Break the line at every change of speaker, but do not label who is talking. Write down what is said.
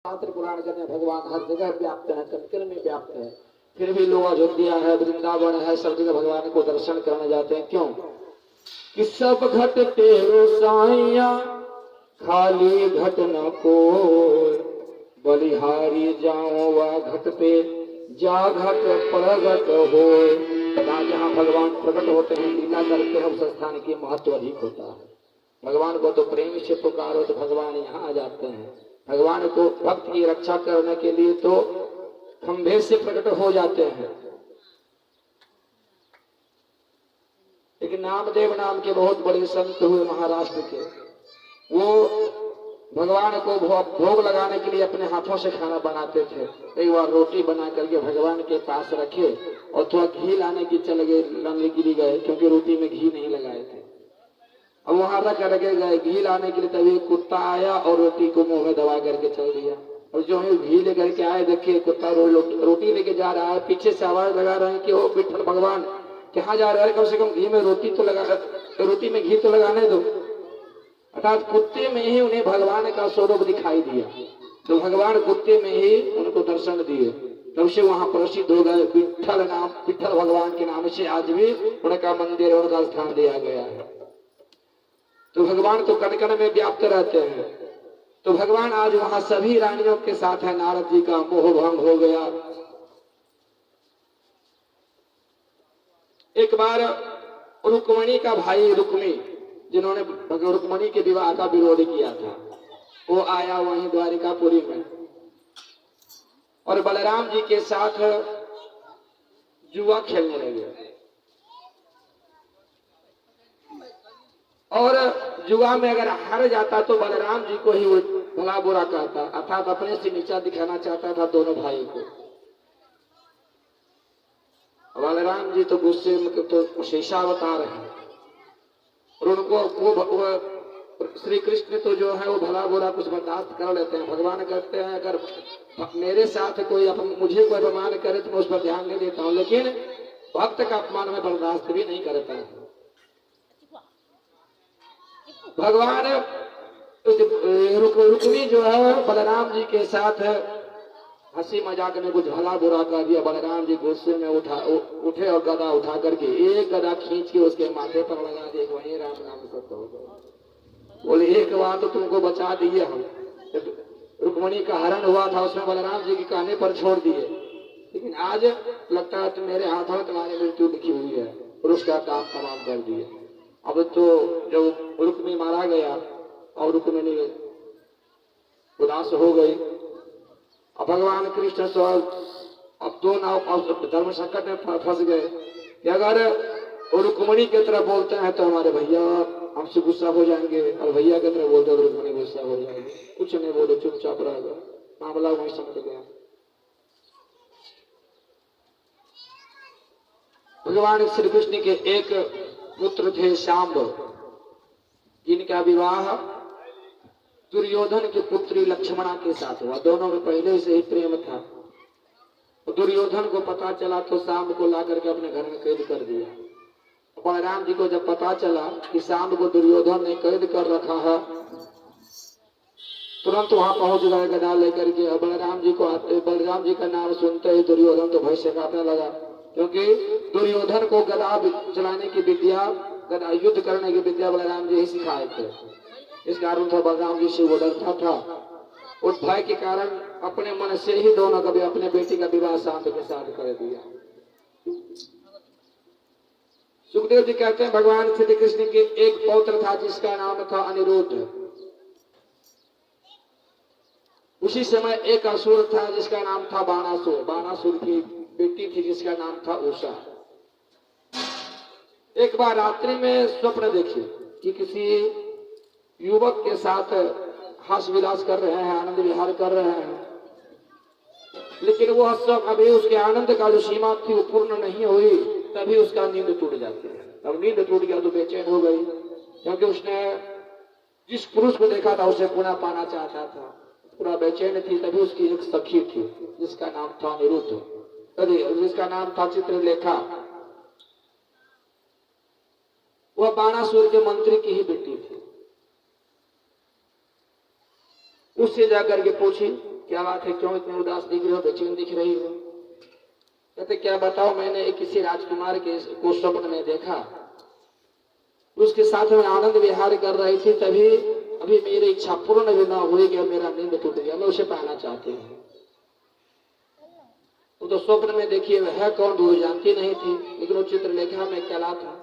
शास्त्र पुराण करने भगवान हर जगह व्याप्त है, कण में व्याप्त है। फिर भी लोग अयोध्या है, वृंदावन है, सब जगह भगवान को दर्शन करने जाते हैं। क्यों? कि सब घट तेरो साइया खाली घट न को, बलिहारी जाओ वा घट पे जा घट प्रगट हो। जहाँ भगवान प्रकट होते हैं, लीला करते हैं, उस स्थान की महत्व अधिक होता है। भगवान को तो प्रेम से पुकारो तो भगवान यहाँ आ जाते हैं। भगवान को भक्त की रक्षा करने के लिए तो खंभे से प्रकट हो जाते हैं। एक नामदेव नाम के बहुत बड़े संत हुए महाराष्ट्र के, वो भगवान को भोग लगाने के लिए अपने हाथों से खाना बनाते थे। एक बार रोटी बना करके भगवान के पास रखे और थोड़ा घी लाने की चले गए, क्योंकि रोटी में घी नहीं लगाए थे। अब वहां रख करके गए घी लाने के लिए, तभी कुत्ता आया और रोटी को मुंह में दबा करके चल दिया। और जो है घी लेकर के आए, देखिए कुत्ता रोटी लेके जा रहा है, पीछे से आवाज लगा रहे हैं कि ओ विठल भगवान कहाँ जा रहा है, कम से कम घी में रोटी में घी तो लगाने दो। अर्थात कुत्ते में ही उन्हें भगवान का स्वरूप दिखाई दिया, तो भगवान कुत्ते में ही उनको दर्शन दिए। तब से वहां प्रसिद्ध हो गए। विठल भगवान के नाम से आज भी उनका मंदिर और उनका स्थान दिया गया है। तो भगवान तो कण कण में व्याप्त रहते हैं। तो भगवान आज वहां सभी रानियों के साथ है। नारद जी का मोह भंग हो गया। एक बार रुक्मणी का भाई रुक्मी, जिन्होंने रुक्मणी के विवाह का विरोध किया था, वो आया वहीं द्वारिकापुरी में और बलराम जी के साथ जुआ खेलने लगे। और जुआ में अगर हार जाता तो बलराम जी को ही वो भला बुरा कहता, अर्थात अपने से नीचा दिखाना चाहता था दोनों भाई को। बलराम जी तो गुस्से में तो शेषावतार है और उनको श्री कृष्ण तो जो है वो भला बुरा कुछ बर्दाश्त कर लेते हैं। भगवान कहते हैं अगर मेरे साथ कोई मुझे कोई अपमान करे तो मैं उस पर ध्यान नहीं देता हूँ, लेकिन भक्त का अपमान में बर्दाश्त भी नहीं करता है। भगवान रुक्मी जो है बलराम जी के साथ हंसी मजाक में कुछ भला बुरा कर दिया। बलराम जी गुस्से में उठे और गदा उठा करके एक गदा खींच के उसके माथे पर लगा दी। वही राम नाम सत्य हो गया। बोले एक बार तो तुमको बचा दिए हम। रुक्मणी का हरण हुआ था, उसमें बलराम जी के कहने पर छोड़ दिए, लेकिन आज लगता है मेरे हाथों में तुम्हारी मृत्यु लिखी हुई है और उसका काम तमाम कर दिए। अब तो जब रुक्मी मारा गया और रुक्मिणी उदास हो गई। अब भगवान कृष्ण तो अब दो नाव धर्म संकट में फंस गए कि अगर रुक्मिणी की तरफ बोलते हैं तो हमारे भैया हमसे गुस्सा हो जाएंगे, और भैया की तरफ बोलते हैं तो रुक्मिणी गुस्सा हो जाएंगे। कुछ नहीं बोले, चुपचाप रह गए। मामला वहीं समझ गया। भगवान श्री कृष्ण के एक पुत्र थे शांब, जिनका विवाह दुर्योधन की पुत्री लक्ष्मणा के साथ हुआ। दोनों में पहले से ही प्रेम था। दुर्योधन को पता चला तो शांब को ला करके अपने घर में कैद कर दिया। बलराम जी को जब पता चला कि शांब को दुर्योधन ने कैद कर रखा है, तुरंत वहां पहुंच गए गदा लेकर के। बलराम जी का नाम सुनते ही दुर्योधन तो भय से कांपने लगा, क्योंकि दुर्योधन को गदा चलाने की विद्या, गदा युद्ध करने की विद्या बलराम जी ही सिखाए थे। इस कारण था बलराम जी से वो डरता था। उस भय के कारण अपने मन से ही दोनों कभी अपने बेटी का विवाह शांत के साथ कर दिया। सुखदेव जी कहते हैं भगवान श्री कृष्ण के एक पौत्र था जिसका नाम था अनिरुद्ध। उसी समय एक असुर था जिसका नाम था बाणासुर। बाणासुर की बेटी थी जिसका नाम था उषा। एक बार रात्रि में स्वप्न देखी कि किसी युवक के साथ हंस विलास कर रहे हैं, आनंद विहार कर रहे हैं, लेकिन वह सब अभी उसके आनंद का जो सीमा थी वो पूर्ण नहीं हुई, तभी उसका नींद टूट जाती है। अब नींद टूट गया तो बेचैन हो गई, क्योंकि उसने जिस पुरुष को देखा था उसे पुनः पाना चाहता था, पूरा बेचैन थी। तभी उसकी एक सखी थी जिसका नाम था अनिरुद्ध, जिसका नाम था चित्रलेखा। वह बाणासुर के मंत्री की ही बेटी थी। उससे जाकर के पूछी क्या बात है, क्यों इतने उदास दिख रहे हो, बेचैन दिख रही हो? कहते क्या बताओ, मैंने एक किसी राजकुमार को स्वप्न में देखा, उसके साथ में आनंद विहार कर रही थी, तभी अभी मेरी इच्छा पूर्ण भी ना हुई कि मेरा नींद टूट गया, मैं उसे पाना चाहती हूँ। वो तो स्वप्न में देखिए वह है कौन, दूर जानती नहीं थी, लेकिन वो चित्रलेखा में कहला था।